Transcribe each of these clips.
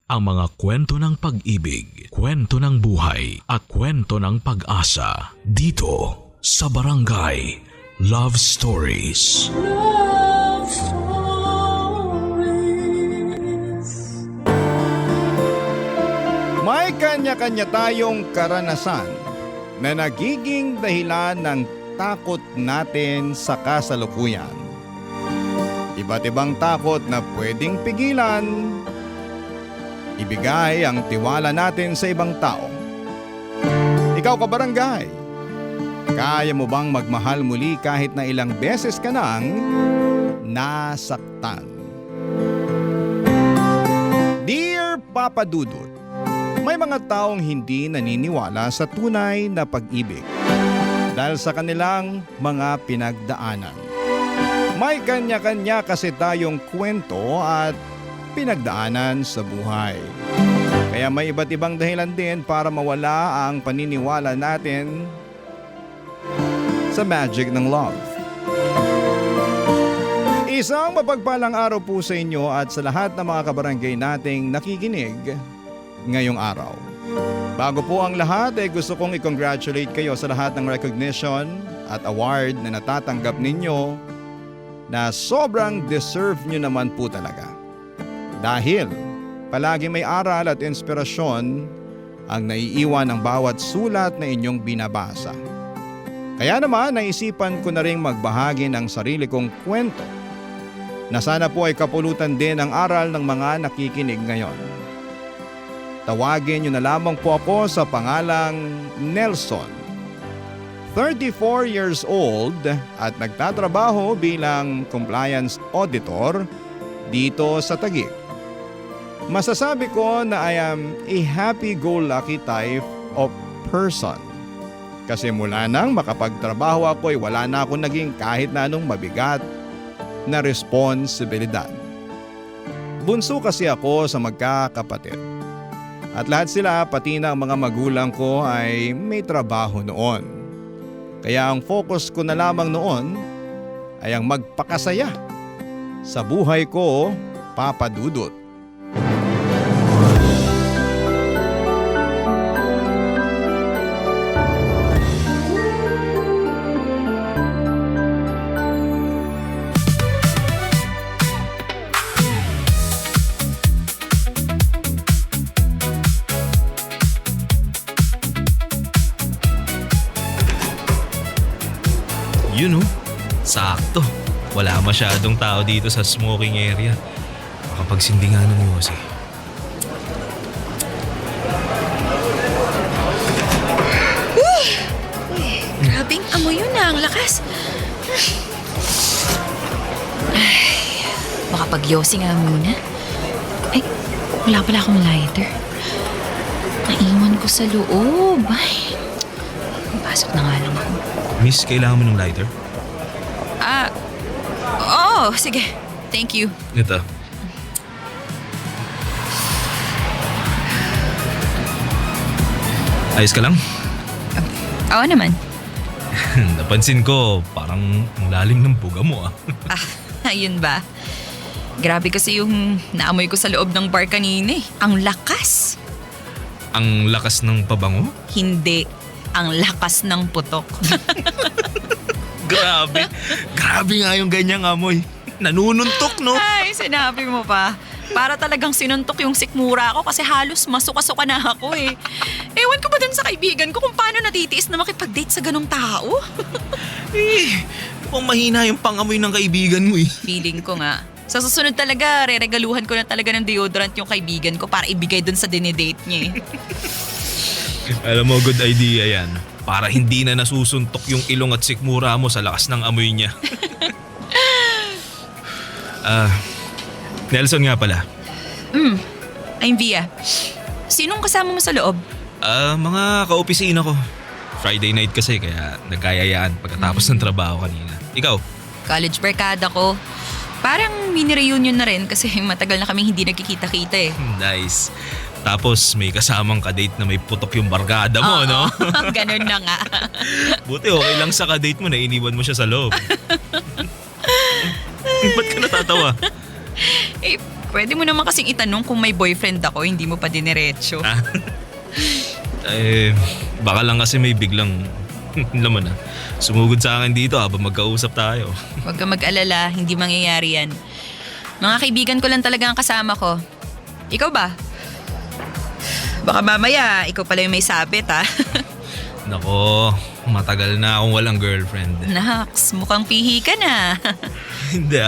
ang mga kwento ng pag-ibig, kwento ng buhay at kwento ng pag-asa dito sa Barangay Love Stories. Love Stories. May kanya-kanya tayong karanasan na nagiging dahilan ng takot natin sa kasalukuyan. Iba't ibang takot na pwedeng pigilan, ibigay ang tiwala natin sa ibang tao. Ikaw kabarangay, kaya mo bang magmahal muli kahit na ilang beses ka nang nasaktan? Dear Papa Dudut, may mga taong hindi naniniwala sa tunay na pag-ibig dahil sa kanilang mga pinagdaanan. May kanya-kanya kasi tayong kwento at pinagdaanan sa buhay. Kaya may iba't ibang dahilan din para mawala ang paniniwala natin sa magic ng love. Isang mapagpalang araw po sa inyo at sa lahat ng mga kabarangay nating nakikinig ngayong araw. Bago po ang lahat ay gusto kong i-congratulate kayo sa lahat ng recognition at award na natatanggap ninyo na sobrang deserve nyo naman po talaga. Dahil palagi may aral at inspirasyon ang naiiwan ng bawat sulat na inyong binabasa. Kaya naman naisipan ko na ring magbahagi ng sarili kong kwento na sana po ay kapulutan din ang aral ng mga nakikinig ngayon. Tawagin nyo na lamang po ako sa pangalang Nelson. 34 years old at nagtatrabaho bilang compliance auditor dito sa Taguig. Masasabi ko na I am a happy-go-lucky type of person. Kasi mula nang makapagtrabaho ako ay wala na akong naging kahit na anong mabigat na responsibilidad. Bunso kasi ako sa magkakapatid. At lahat sila pati na ang mga magulang ko ay may trabaho noon. Kaya ang focus ko na lamang noon ay ang magpakasaya sa buhay ko, Papa Dudut. Yun oh, sakto. Wala masyadong tao dito sa smoking area. Makapagsindi nga ng Yose. Grabing amoy yun ang lakas. Ay, baka pag-yosi nga muna. Ay, wala pala akong lighter. Naiwan ko sa loob. Ay, pasok na nga lang ako. Miss, kailangan mo ng lighter? Oo, sige. Thank you. Ito. Ayos ka lang? Oo naman. Napansin ko, parang ang lalim ng buga mo ah. Ayun ba? Grabe kasi yung naamoy ko sa loob ng bar kanina eh. Ang lakas. Ang lakas ng pabango? Hindi. Ang lakas ng putok. Grabe. Grabe nga yung ganyang amoy. Nanununtok no? Ay, sinabi mo pa. Para talagang sinuntok yung sikmura ko kasi halos masuka-suka na ako eh. Ewan ko ba dun sa kaibigan ko kung paano natitiis na makipag-date sa ganong tao? Mukhang mahina yung pangamoy ng kaibigan mo eh. Feeling ko nga. Sa susunod talaga, reregaluhan ko na talaga ng deodorant yung kaibigan ko para ibigay dun sa dinidate niya eh. Alam mo, good idea yan. Para hindi na nasusuntok yung ilong at sikmura mo sa lakas ng amoy niya. Nelson nga pala. I'm Via. Sinong kasama mo sa loob? Mga kaopisina ko. Friday night kasi kaya nagkayayaan pagkatapos ng trabaho kanina. Ikaw? College barkada ko. Parang mini-reunion na rin kasi matagal na kaming hindi nagkikita-kita eh. Nice. Tapos may kasamang kadate na may putok yung barkada mo, no? Ganun na nga. Buti okay lang sa kadate mo na iniwan mo siya sa loob. Ba't ka natatawa? Eh, Pwede mo naman kasing itanong kung may boyfriend ako, hindi mo pa diniretso. Baka lang kasi may biglang, alam mo na, sumugod sa akin dito habang magkausap tayo. Huwag ka mag-alala, hindi mangyayari yan. Mga kaibigan ko lang talaga ang kasama ko. Ikaw ba? Baka mamaya, ikaw pala yung may sabit ha. Nako, matagal na akong walang girlfriend. Naks, mukhang pihi ka na. Hindi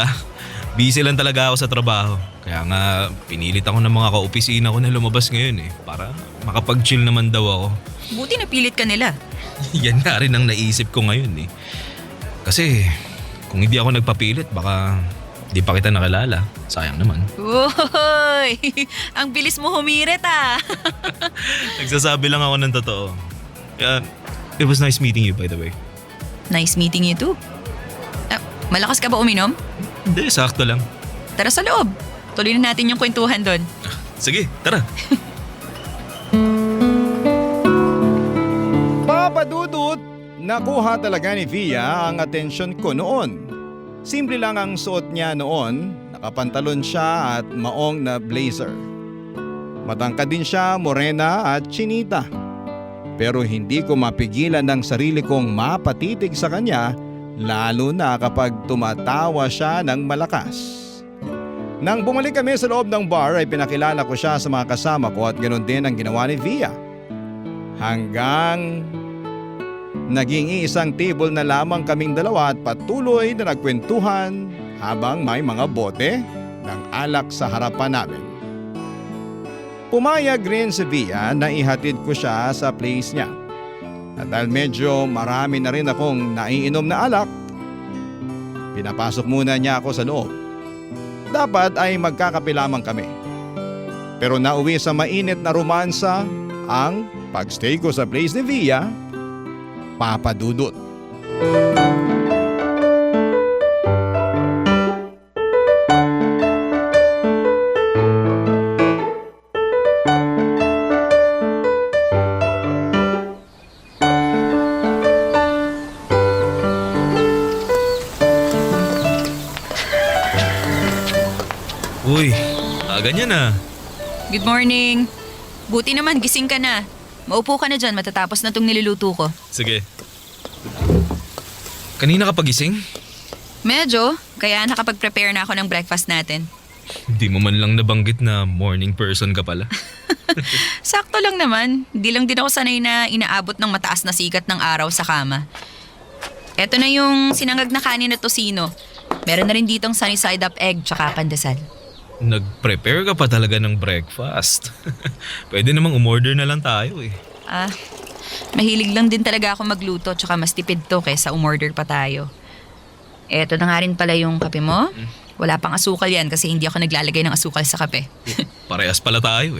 busy lang talaga ako sa trabaho. Kaya nga, pinilit ako ng mga kaopisina ko na lumabas ngayon para makapag-chill naman daw ako. Buti napilit ka nila. Yan nga rin ang naisip ko ngayon Kasi, kung hindi ako nagpapilit, baka di pa kita nakilala. Sayang naman. Uy! Ang bilis mo humirit Nagsasabi lang ako ng totoo. It was nice meeting you, by the way. Nice meeting you too. Malakas ka ba uminom? Hindi, sakto lang. Tara sa loob. Tuloy na natin yung kwentuhan doon. Sige, tara. Papadudot, nakuha talaga ni Via ang atensyon ko noon. Simple lang ang suot niya noon, nakapantalon siya at maong na blazer. Matangkad din siya, morena at chinita. Pero hindi ko mapigilan ng sarili kong mapatitig sa kanya, lalo na kapag tumatawa siya ng malakas. Nang bumalik kami sa loob ng bar ay pinakilala ko siya sa mga kasama ko at ganoon din ang ginawa ni Via. Hanggang naging isang table na lamang kaming dalawa at patuloy na nagkwentuhan habang may mga bote ng alak sa harapan namin. Pumayag rin si Via na ihatid ko siya sa place niya. At dahil medyo marami na rin akong naiinom na alak, pinapasok muna niya ako sa loob. Dapat ay magkakape lamang kami. Pero nauwi sa mainit na romansa ang pagstay ko sa place ni Via, Papadudot. Uy, ganyan Good morning. Buti naman, gising ka na. Maupo ka na dyan, matatapos na itong niluluto ko. Sige. Kanina ka pagising? Medyo, kaya nakapag-prepare na ako ng breakfast natin. Hindi mo man lang nabanggit na morning person ka pala. Sakto lang naman. Hindi lang din ako sanay na inaabot ng mataas na sikat ng araw sa kama. Eto na yung sinangag na kanin na tosino. Meron na rin ditong sunny side up egg tsaka pandesal. Nag-prepare ka pa talaga ng breakfast. Pwede namang umorder na lang tayo Mahilig lang din talaga ako magluto tsaka mas tipid to kaysa umorder pa tayo. Eto na nga rin pala yung kape mo. Wala pang asukal yan kasi hindi ako naglalagay ng asukal sa kape. Parehas pala tayo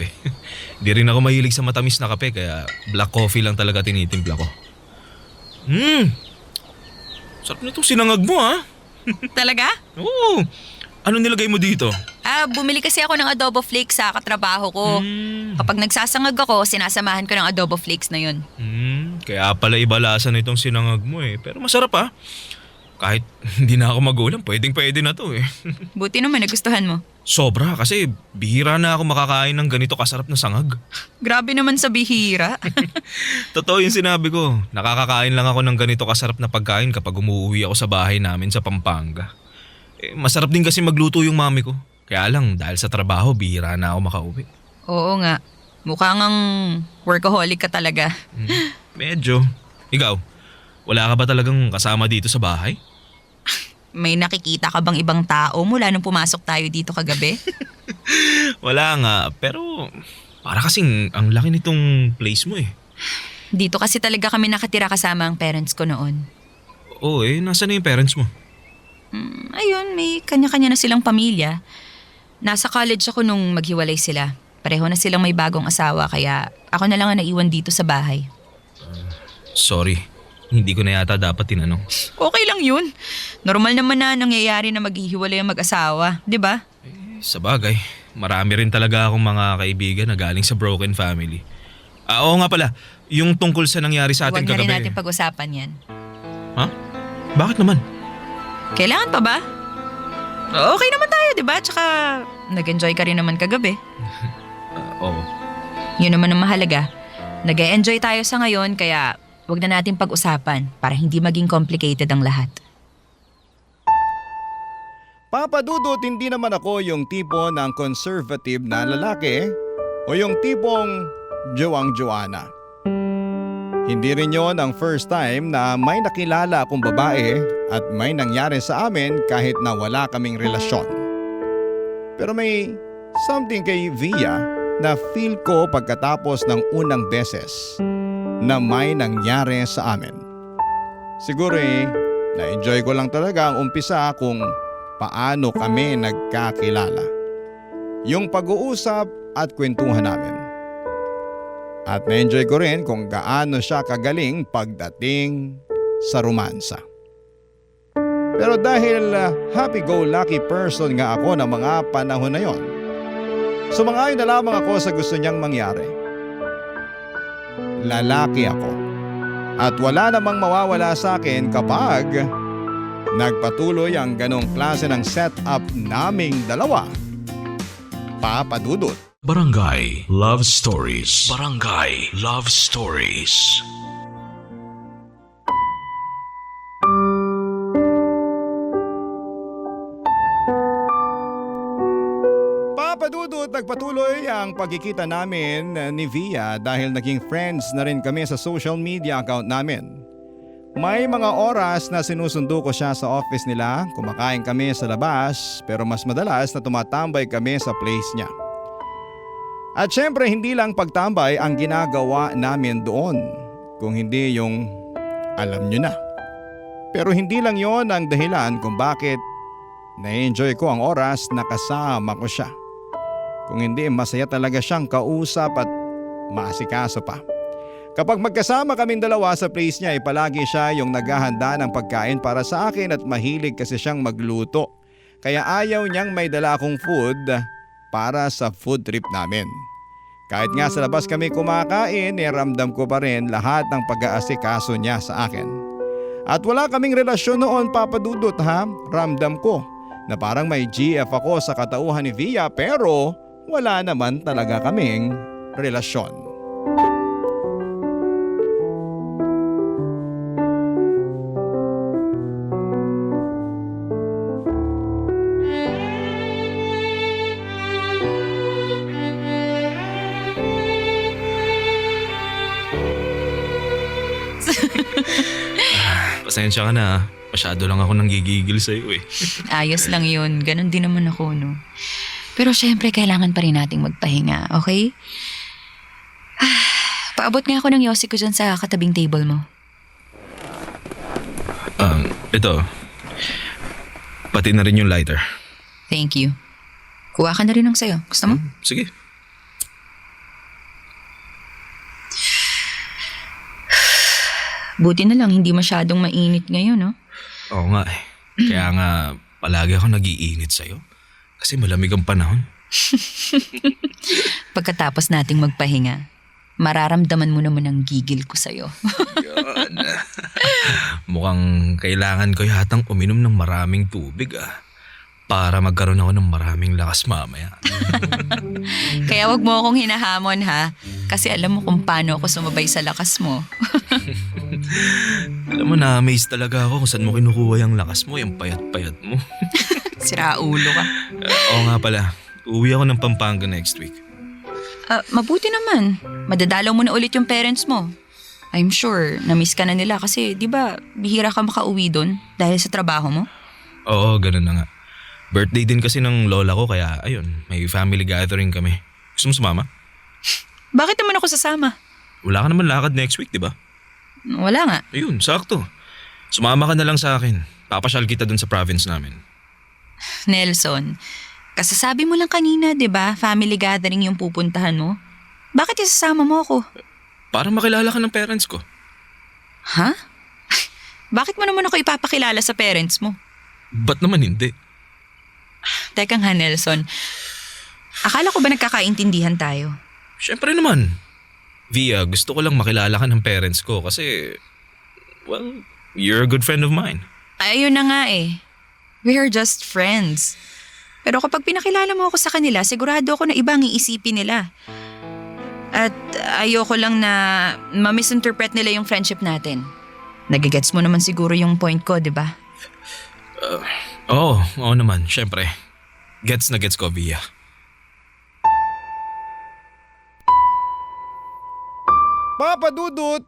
Hindi rin ako mahilig sa matamis na kape kaya black coffee lang talaga tinitimpla ko. Sarap nitong sinangag mo Talaga? Oo. Ano nilagay mo dito? Bumili kasi ako ng adobo flakes sa katrabaho ko. Kapag nagsasangag ako, sinasamahan ko ng adobo flakes na yun. Kaya pala iba lasa na itong sinangag mo Pero masarap Kahit hindi na ako magulang, pwedeng-pwede na to Buti naman, nagustuhan mo. Sobra kasi bihira na ako makakain ng ganito kasarap na sangag. Grabe naman sa bihira. Totoo yung sinabi ko. Nakakakain lang ako ng ganito kasarap na pagkain kapag umuwi ako sa bahay namin sa Pampanga. Masarap din kasi magluto yung mami ko. Kaya lang dahil sa trabaho, bihira na ako makauwi. Oo nga. Mukha ngang workaholic ka talaga. Medyo. Ikaw, wala ka ba talagang kasama dito sa bahay? May nakikita ka bang ibang tao mula nung pumasok tayo dito kagabi? Wala nga, pero para kasing ang laki nitong place mo Dito kasi talaga kami nakatira kasama ang parents ko noon. Oo nasaan na yung parents mo? Ayun, may kanya-kanya na silang pamilya. Nasa college ako nung maghiwalay sila. Pareho na silang may bagong asawa kaya ako na lang ang naiwan dito sa bahay. Sorry, hindi ko na yata dapat tinanong. Okay lang yun. Normal naman na nangyayari na maghihiwalay ang mag-asawa, di ba? Sa bagay, marami rin talaga akong mga kaibigan na galing sa broken family. Oo nga pala, yung tungkol sa nangyari sa atin Huwag na kagabi. rin natin pag-usapan yan. Ha? Bakit naman? Kailangan pa ba? Okay naman tayo, di ba? Tsaka nag-enjoy ka rin naman kagabi. Oo. Yun naman ang mahalaga. Nag-enjoy tayo sa ngayon kaya wag na natin pag-usapan para hindi maging complicated ang lahat. Papa Dudut, hindi naman ako yung tipo ng conservative na lalaki o yung tipong Joang-Jowa na. Hindi rin yon ang first time na may nakilala akong babae at may nangyari sa amin kahit na wala kaming relasyon. Pero may something kay Via na feel ko pagkatapos ng unang beses na may nangyari sa amin. Siguro na-enjoy ko lang talaga ang umpisa kung paano kami nagkakilala. Yung pag-uusap at kwentuhan namin. At na-enjoy ko rin kung gaano siya kagaling pagdating sa romansa. Pero dahil happy-go-lucky person nga ako ng mga panahon na yon, sumang-ayon na lamang ako sa gusto niyang mangyari. Lalaki ako. At wala namang mawawala sa akin kapag nagpatuloy ang ganong klase ng setup naming dalawa. Papa Dudut. Barangay Love Stories. Barangay Love Stories. Papa Dudut, nagpatuloy ang pagkikita namin ni Via dahil naging friends na rin kami sa social media account namin. May mga oras na sinusundo ko siya sa office nila, kumakain kami sa labas pero mas madalas na tumatambay kami sa place niya. At syempre hindi lang pagtambay ang ginagawa namin doon, kung hindi yung alam nyo na. Pero hindi lang yon ang dahilan kung bakit na-enjoy ko ang oras na kasama ko siya. Kung hindi, masaya talaga siyang kausap at maasikaso pa. Kapag magkasama kaming dalawa sa place niya ay palagi siya yung naghahanda ng pagkain para sa akin at mahilig kasi siyang magluto. Kaya ayaw niyang may dala akong food para sa food trip namin. Kahit nga sa labas kami kumakain, ramdam ko pa rin lahat ng pag-aasikaso niya sa akin. At wala kaming relasyon noon, Papa Dudut, ha? Ramdam ko na parang may GF ako sa katauhan ni Via pero wala naman talaga kaming relasyon. Pasensya ka na. Masyado lang ako nanggigigil sa'yo eh. Ayos lang yun. Ganon din naman ako, no? Pero syempre, kailangan pa rin nating magpahinga, okay? Paabot nga ako ng yosi ko dyan sa katabing table mo. Ito. Pati na rin yung lighter. Thank you. Kuha ka na rin ng sayo. Gusto mo? Sige. Buti na lang hindi masyadong mainit ngayon, no? Oo nga eh. Kaya nga palagi ako nag-iinit sa'yo. Kasi malamig ang panahon. Pagkatapos nating magpahinga, mararamdaman mo naman ang gigil ko sa'yo. Yan. Mukhang kailangan ko yatang uminom ng maraming tubig para magkaroon ako ng maraming lakas mamaya. Kaya wag mo akong hinahamon, ha? Kasi alam mo kung paano ako sumabay sa lakas mo. Alam mo, na-amaze talaga ako kung saan mo kinukuha yung lakas mo, yung payat-payat mo. Sira ulo ka. Oo nga pala, uwi ako ng Pampanga next week. Mabuti naman. Madadalaw mo na ulit yung parents mo. I'm sure na-miss ka na nila kasi di ba bihira ka makauwi doon dahil sa trabaho mo? Oo, ganun na nga. Birthday din kasi ng lola ko kaya ayun, may family gathering kami. Gusto mo sumama? Bakit naman ako sasama? Wala ka naman lakad next week, di ba? Wala nga. Ayun, sakto. Sumama ka na lang sa akin. Papasyal kita dun sa province namin. Nelson, kasasabi mo lang kanina, di ba? Family gathering yung pupuntahan mo. Bakit isasama mo ako? Para makilala ka ng parents ko. Ha? Bakit mo naman ako ipapakilala sa parents mo? Ba't naman hindi? Teka nga, Nelson. Akala ko ba nagkakaintindihan tayo? Siyempre naman. Via, gusto ko lang makilala ka ng parents ko kasi, well, you're a good friend of mine. Ayun na nga eh. We are just friends. Pero kapag pinakilala mo ako sa kanila, sigurado ako na iba ang iisipin nila. At ayoko lang na ma-misinterpret nila yung friendship natin. Nagigets mo naman siguro yung point ko, di ba? Oo naman, syempre. Gets na gets ko, Via. Papa Dudut,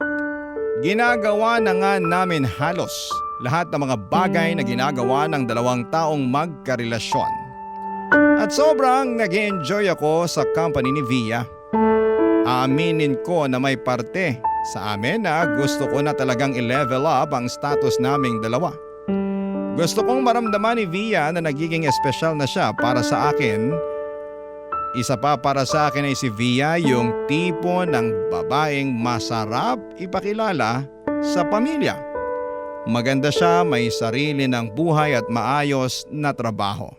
ginagawa na nga namin halos lahat ng mga bagay na ginagawa ng dalawang taong magkarelasyon. At sobrang nag-enjoy ako sa company ni Via. Aaminin ko na may parte sa amin na gusto ko na talagang i-level up ang status naming dalawa. Gusto kong maramdaman ni Via na nagiging espesyal na siya para sa akin. Isa pa para sa akin ay si Via yung tipo ng babaeng masarap ipakilala sa pamilya. Maganda siya, may sarili ng buhay at maayos na trabaho.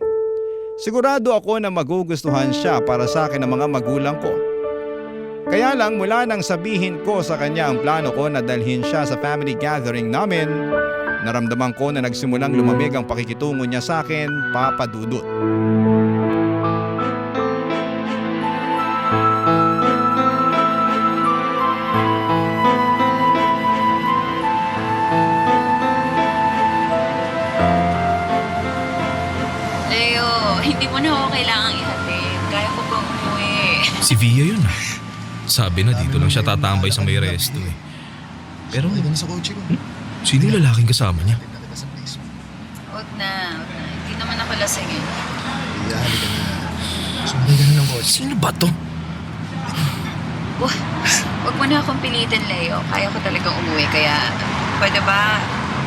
Sigurado ako na magugustuhan siya para sa akin ng mga magulang ko. Kaya lang mula nang sabihin ko sa kanya ang plano ko na dalhin siya sa family gathering namin, naramdaman ko na nagsimulang lumamig ang pakikitungo niya sa akin, Papa Dudut. Leo, hindi mo na ako kailangang ihatid. Kaya ko bang umuwi? Si Via yun ah. Sabi na dito lang siya tatambay sa may resto eh. Pero sa kotse ko. sino yung lalaking kasama niya? Huwag na. Hindi naman ako lasing eh. Iyahali ka na. Sumunod ka na ng kotse. Sino ba to? Huwag mo na akong pilitin, Leo. Kaya ko talagang umuwi. Kaya, pwede ba,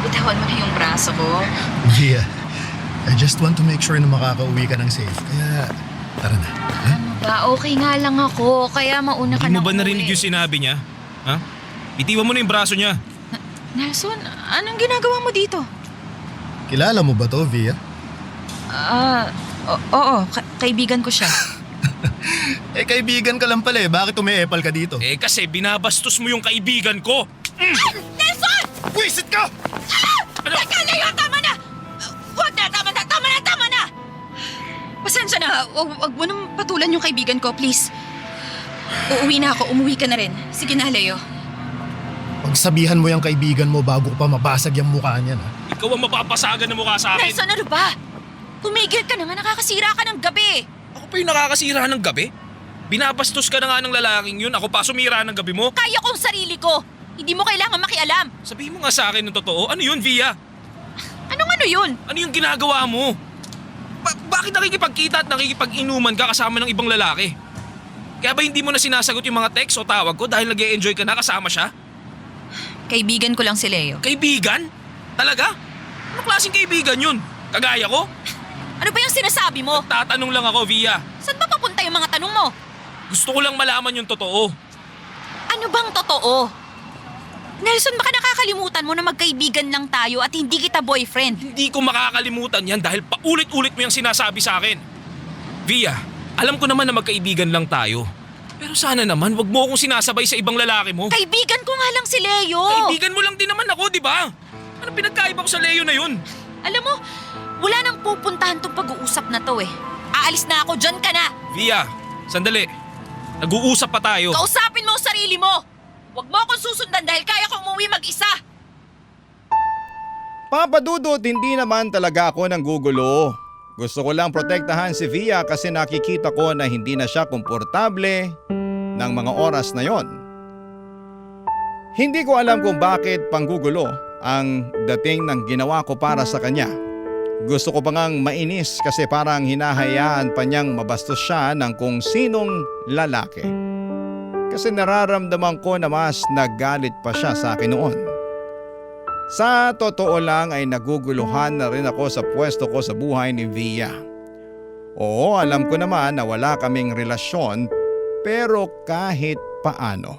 bitawan mo na yung braso ko? Via, I just want to make sure na makakauwi ka ng safe. Kaya, tara na. Ha? Ano ba? Okay nga lang ako. Kaya mauna ka Hindi na mo ba umuwi. narinig yung sinabi niya? Ha? Itiwan mo na yung braso niya. Nelson, anong ginagawa mo dito? Kilala mo ba to, Via? Oo. Kaibigan ko siya. Eh, kaibigan ka lang pala eh. Bakit umiepal ka dito? Eh kasi binabastos mo yung kaibigan ko. Nelson! Wisit ka! Ano? Teka, Leo, tama na! Huwag na, tama na! Pasensya na, huwag mo nang patulan yung kaibigan ko, please. Uuwi na ako, umuwi ka na rin. Sige na, Leo. Pagsabihan mo yung kaibigan mo bago ko pa mabasag yung mukha niya na. Ikaw ang mapapasagan ng mukha sa akin. Nelson, ano ba? Tumigil ka na nga, nakakasira ka ng gabi. Ako pa yung nakakasira ng gabi? Binabastos ka na nga ng lalaking yun. Ako pa sumira ng gabi mo. Kaya kong sarili ko. Hindi mo kailangan makialam. Sabihin mo nga sa akin ng totoo. Ano yun, Via? Anong ano yun? Ano yung ginagawa mo? Bakit nakikipagkita at nakikipag-inuman ka kasama ng ibang lalaki? Kaya ba hindi mo na sinasagot yung mga text o tawag ko dahil nag-e-enjoy ka na kasama siya? Kaibigan ko lang si Leo. Kaibigan? Talaga? Anong klaseng kaibigan yun? Kagaya ko? Ano ba yung sinasabi mo? Tatanong lang ako, Via. Saan ba papunta yung mga tanong mo? Gusto ko lang malaman yung totoo. Ano bang totoo? Nelson, baka nakakalimutan mo na magkaibigan lang tayo at hindi kita boyfriend. Hindi ko makakalimutan yan dahil paulit-ulit mo yung sinasabi sa akin. Via, alam ko naman na magkaibigan lang tayo. Pero sana naman wag mo akong sinasabay sa ibang lalaki mo. Kaibigan ko nga lang si Leo. Kaibigan mo lang din naman ako, di ba? Ano pinagkaiba ko sa Leo na yun? Alam mo, wala nang pupuntahan tong pag-uusap na to eh. Aalis na ako, dyan ka na. Via, sandali. Nag-uusap pa tayo. Kausapin mo ang sarili mo. Huwag mo akong susundan dahil kaya kong umuwi mag-isa. Papa Dudut, hindi naman talaga ako nanggugulo. Gusto ko lang protektahan si Via kasi nakikita ko na hindi na siya komportable ng mga oras na yon. Hindi ko alam kung bakit panggugulo ang dating ng ginawa ko para sa kanya. Gusto ko pa ngang mainis kasi parang hinahayaan pa niyang mabastos siya ng kung sinong lalaki. Kasi nararamdaman ko na mas nagalit pa siya sa akin noon. Sa totoo lang ay naguguluhan na rin ako sa pwesto ko sa buhay ni Via. Oo, alam ko naman na wala kaming relasyon pero kahit paano.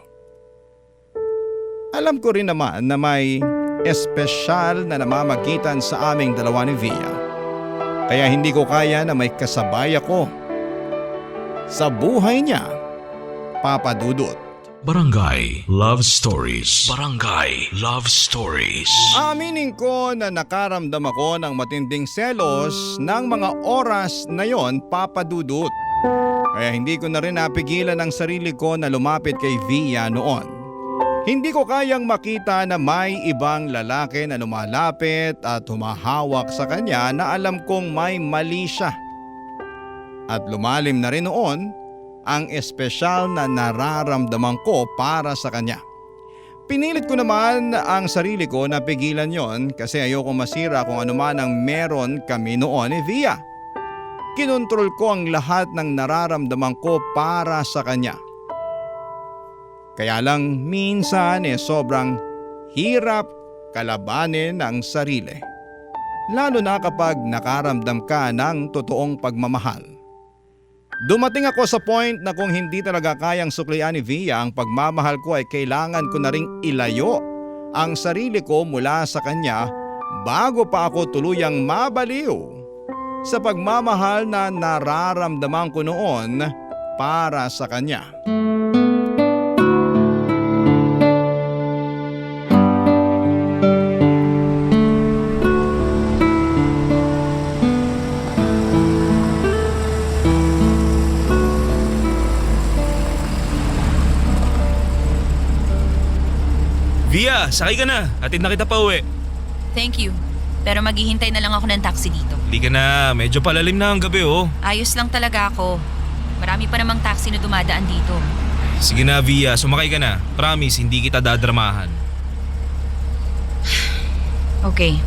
Alam ko rin naman na may espesyal na namamagitan sa aming dalawa ni Via. Kaya hindi ko kaya na may kasabay ako sa buhay niya, Papa Dudut. Barangay Love Stories. Barangay Love Stories. Aminin ko na nakaramdam ako ng matinding selos ng mga oras na yon, Papa Dudut. Kaya hindi ko na rin napigilan ang sarili ko na lumapit kay Via noon. Hindi ko kayang makita na may ibang lalaki na lumalapit at humahawak sa kanya na alam kong may mali siya. At lumalim na rin noon ang espesyal na nararamdaman ko para sa kanya. Pinilit ko naman ang sarili ko na pigilan yon kasi ayoko masira kung ano man ang meron kami noon ni Via. Kinontrol ko ang lahat ng nararamdaman ko para sa kanya. Kaya lang minsan sobrang hirap kalabanin ang sarili. Lalo na kapag nakaramdam ka ng totoong pagmamahal. Dumating ako sa point na kung hindi talaga kayang suklian ni Via ang pagmamahal ko ay kailangan ko na ring ilayo ang sarili ko mula sa kanya bago pa ako tuluyang mabaliw sa pagmamahal na nararamdaman ko noon para sa kanya. Via, sakay ka na. Hatid na kita pa uwi. Thank you. Pero maghihintay na lang ako ng taxi dito. Hindi ka na. Medyo palalim na ang gabi oh. Ayos lang talaga ako. Marami pa namang taxi na dumadaan dito. Sige na Via, sumakay ka na. Promise, hindi kita dadramahan. Okay.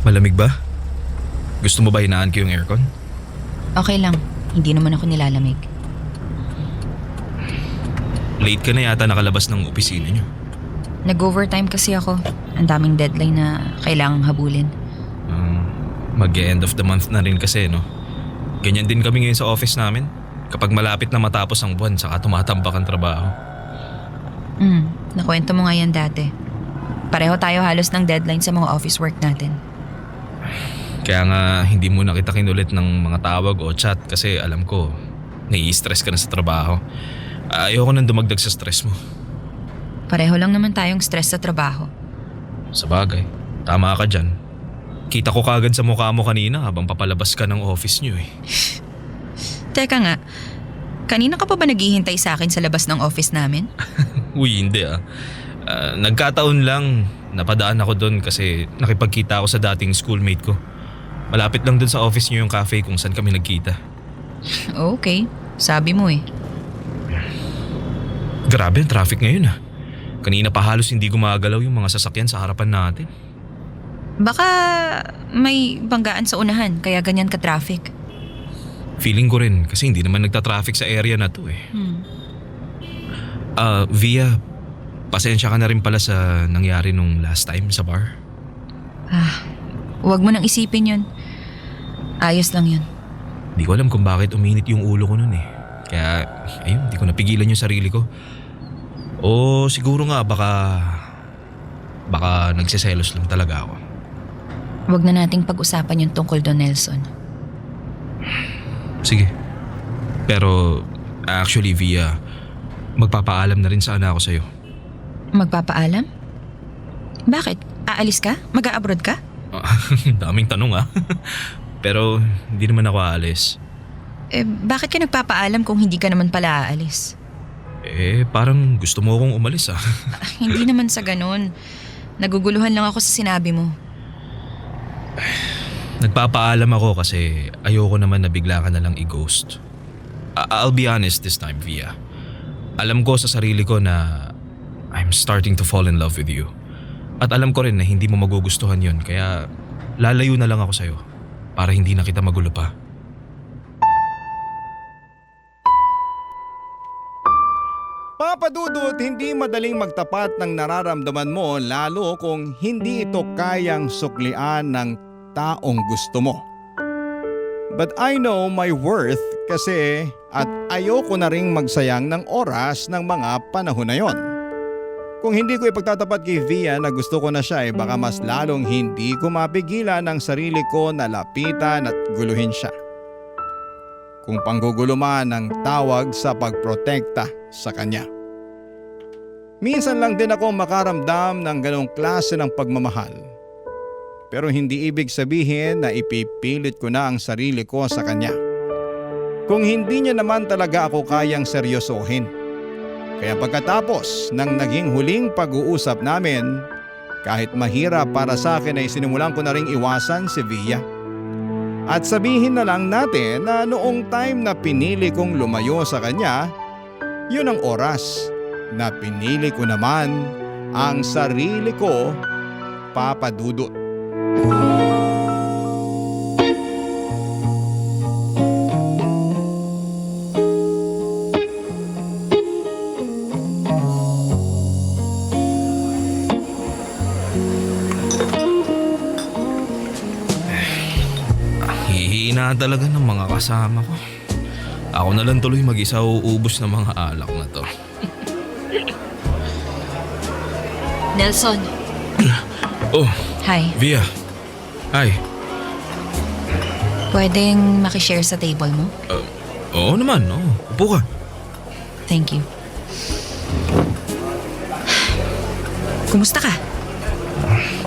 Malamig ba? Gusto mo ba hinaan ko yung aircon? Okay lang. Hindi naman ako nilalamig. Late ka na yata nakalabas ng opisina nyo. Nag-overtime kasi ako. Ang daming deadline na kailangang habulin. Mag-end of the month na rin kasi no. Ganyan din kami ngayon sa office namin. Kapag malapit na matapos ang buwan saka tumatambak ang trabaho. Nakwento mo nga yan dati. Pareho tayo halos ng deadline sa mga office work natin. Kaya nga hindi muna kita kinulit ng mga tawag o chat kasi alam ko nai-stress ka na sa trabaho. Ayoko nang dumagdag sa stress mo. Pareho lang naman tayong stress sa trabaho. Sa bagay, tama ka dyan. Kita ko kagad sa mukha mo kanina habang papalabas ka ng office nyo eh. Teka nga, kanina ka pa ba naghihintay sa akin sa labas ng office namin? Uy, hindi nagkataon lang napadaan ako doon kasi nakipagkita ako sa dating schoolmate ko. Malapit lang doon sa office nyo yung cafe kung saan kami nagkita. Okay, sabi mo eh. Grabe ang traffic ngayon Kanina pa halos hindi gumagalaw yung mga sasakyan sa harapan natin. Baka may banggaan sa unahan kaya ganyan ka-traffic. Feeling ko rin kasi hindi naman nagta-traffic sa area na to eh. Via, pasensya ka na rin pala sa nangyari nung last time sa bar. Huwag mo nang isipin yun. Ayos lang yun. Di ko alam kung bakit uminit yung ulo ko nun eh. Kaya ayun, di ko napigilan yung sarili ko. O siguro nga baka nagsiselos lang talaga ako. Huwag na nating pag-usapan yung tungkol doon, Nelson. Sige. Pero actually Via, magpapaalam na rin sana ako sa'yo. Magpapaalam? Bakit? Aalis ka? Mag-a-abroad ka? Daming tanong Pero hindi naman ako aalis. Bakit ka nagpapaalam kung hindi ka naman pala aalis? Parang gusto mo akong umalis Hindi naman sa ganun. Naguguluhan lang ako sa sinabi mo. Nagpapaalam ako kasi ayoko naman na bigla ka na lang i-ghost. I'll be honest this time, Via. Alam ko sa sarili ko na I'm starting to fall in love with you. At alam ko rin na hindi mo magugustuhan yun kaya lalayo na lang ako sa'yo para hindi na kita magulo pa. Papa Dudut, hindi madaling magtapat ng nararamdaman mo lalo kung hindi ito kayang suklian ng taong gusto mo. But I know my worth kasi at ayoko na ring magsayang ng oras ng mga panahon na yon. Kung hindi ko ipagtatapat kay Via na gusto ko na siya baka mas lalong hindi ko mapigilan ang sarili ko na lapitan at guluhin siya. Kung panggugulo man ang tawag sa pagprotekta sa kanya. Minsan lang din ako makaramdam ng ganong klase ng pagmamahal. Pero hindi ibig sabihin na ipipilit ko na ang sarili ko sa kanya. Kung hindi niya naman talaga ako kayang seryosohin. Kaya pagkatapos ng naging huling pag-uusap namin, kahit mahirap para sa akin ay sinimulan ko na ring iwasan si Via. At sabihin na lang natin na noong time na pinili kong lumayo sa kanya, yun ang oras na pinili ko naman ang sarili ko, Papa Dudut. Hihina talaga ng mga kasama ko. Ako na lang tuloy mag-isa uubos ng mga alak na to. Nelson, Oh, hi. Via. Hi. Pwedeng makishare sa table mo? Oo naman, oo. Upo ka. Thank you. Kumusta ka?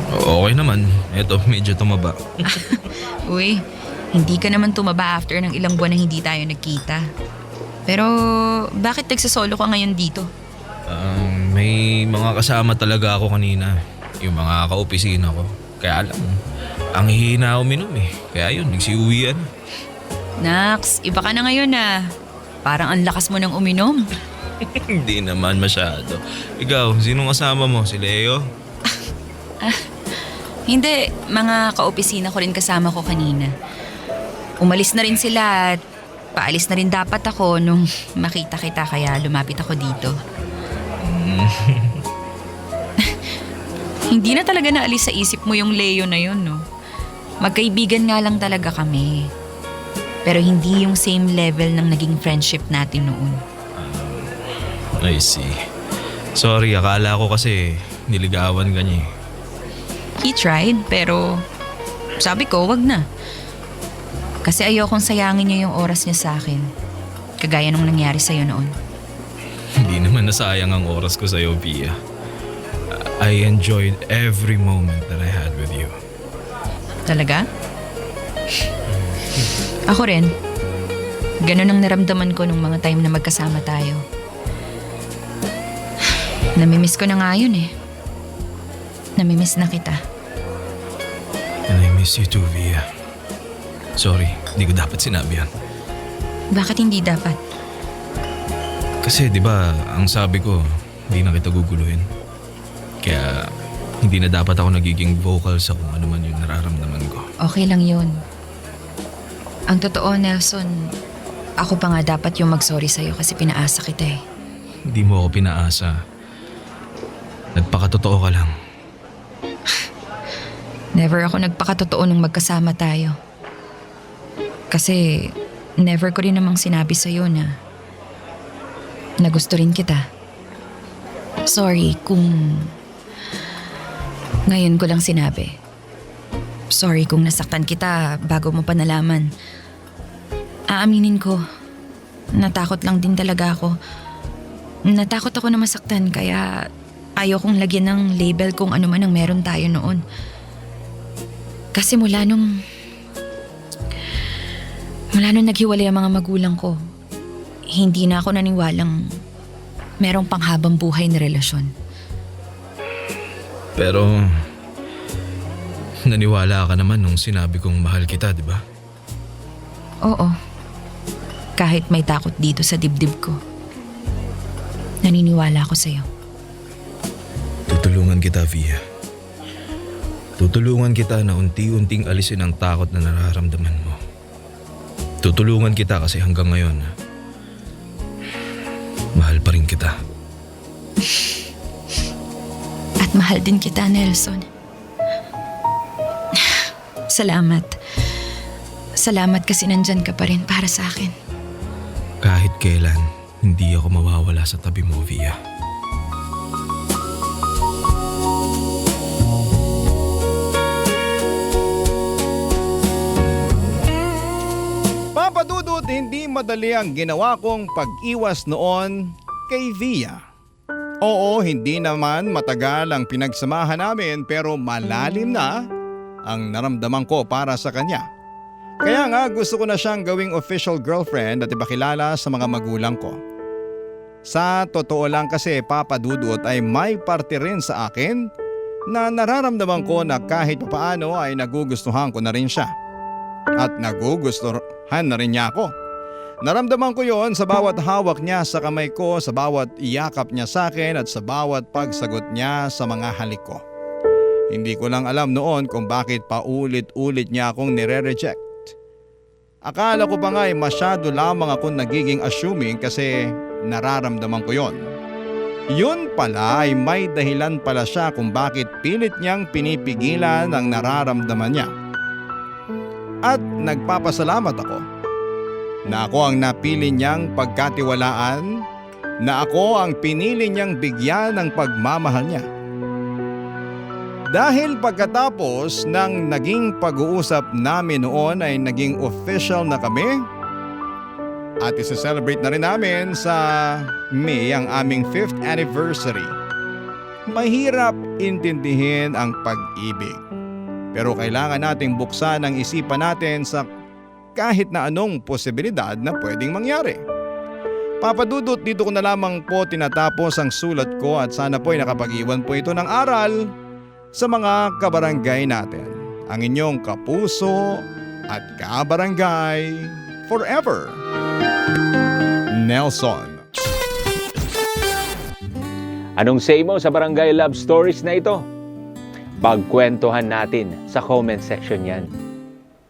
Okay naman. Eto, medyo tumaba. Uy, hindi ka naman tumaba after ng ilang buwan na hindi tayo nagkita. Pero bakit nagsasolo ka ngayon dito? May mga kasama talaga ako kanina. Yung mga kaopisina ko. Kaya alam, ang hihina uminom eh. Kaya yun, nagsiuwian. Nax, iba ka na ngayon ah. Parang ang lakas mo ng uminom. Hindi naman masyado. Ikaw, sinong kasama mo? Si Leo? Hindi, mga kaopisina ko rin kasama ko kanina. Umalis na rin sila at paalis na rin dapat ako nung makita kita kaya lumapit ako dito. Hindi na talaga naalis sa isip mo yung Leo na yun, no? Magkaibigan nga lang talaga kami. Pero hindi yung same level ng naging friendship natin noon. I see. Sorry, akala ko kasi niligawan ka niya eh. He tried, pero sabi ko, wag na. Kasi ayokong sayangin niya yung oras niya sa akin. Kagaya nung nangyari sa'yo noon. Hindi naman nasayang ang oras ko sa'yo, Pia. I enjoyed every moment that I had with you. Talaga? Ako rin. Ganun ang naramdaman ko nung mga time na magkasama tayo. Namimiss ko na nga yun eh. Namimiss na kita. And I miss you too, Via. Sorry, hindi ko dapat sinabi yan. Bakit hindi dapat? Kasi di ba ang sabi ko, hindi na kita guguluhin. Kaya hindi na dapat ako nagiging vocal sa kung ano man yung nararamdaman ko. Okay lang yun. Ang totoo, Nelson, ako pa nga dapat yung mag-sorry sa'yo kasi pinaasa kita eh. Hindi mo ako pinaasa. Nagpakatotoo ka lang. Never ako nagpakatotoo nung magkasama tayo. Kasi never ko rin namang sinabi sa'yo na gusto rin kita. Sorry kung ngayon ko lang sinabi. Sorry kung nasaktan kita bago mo pa nalaman. Aaminin ko, natakot lang din talaga ako. Natakot ako na masaktan kaya ayokong lagyan ng label kung ano man ang meron tayo noon. Kasi mula nung naghiwalay ang mga magulang ko, hindi na ako naniwalang merong panghabang buhay na relasyon. Pero naniwala ka naman nung sinabi kong mahal kita, di ba? Oo. Kahit may takot dito sa dibdib ko, naniniwala ako sa'yo. Tutulungan kita, Via. Tutulungan kita na unti-unting alisin ang takot na nararamdaman mo. Tutulungan kita kasi hanggang ngayon, mahal pa rin kita. At mahal din kita, Nelson. Salamat. Salamat kasi nandyan ka pa rin para sa akin. Kahit kailan, hindi ako mawawala sa tabi mo, Via. hindi madali ang ginawa kong pag-iwas noon kay Via. Oo, hindi naman matagal ang pinagsamahan namin pero malalim na ang naramdaman ko para sa kanya. Kaya nga gusto ko na siyang gawing official girlfriend at ipakilala sa mga magulang ko. Sa totoo lang kasi Papa Dudut ay may parte rin sa akin na nararamdaman ko na kahit papaano ay nagugustuhan ko na rin siya. At nagugustuhan na rin niya ako. Naramdaman ko yon sa bawat hawak niya sa kamay ko, sa bawat iyakap niya sa akin at sa bawat pagsagot niya sa mga halik ko. Hindi ko lang alam noon kung bakit paulit-ulit niya akong nire-reject. Akala ko pa nga ay masyado lamang akong nagiging assuming kasi nararamdaman ko yon. Yun pala ay may dahilan pala siya kung bakit pilit niyang pinipigilan ang nararamdaman niya. At nagpapasalamat ako na ako ang napili niyang pagkatiwalaan, na ako ang pinili niyang bigyan ng pagmamahal niya. Dahil pagkatapos ng naging pag-uusap namin noon ay naging official na kami at isa-celebrate na rin namin sa May ang aming 5th anniversary. Mahirap intindihin ang pag-ibig. Pero kailangan nating buksan ang isipan natin sa kahit na anong posibilidad na pwedeng mangyari. Papa Dudut, dito ko na lamang po tinatapos ang sulat ko at sana po ay nakapag-iwan po ito ng aral sa mga kabarangay natin. Ang inyong kapuso at kabarangay forever. Nelson. Anong say mo sa Barangay Love Stories na ito? Pagkwentuhan natin sa comment section yan.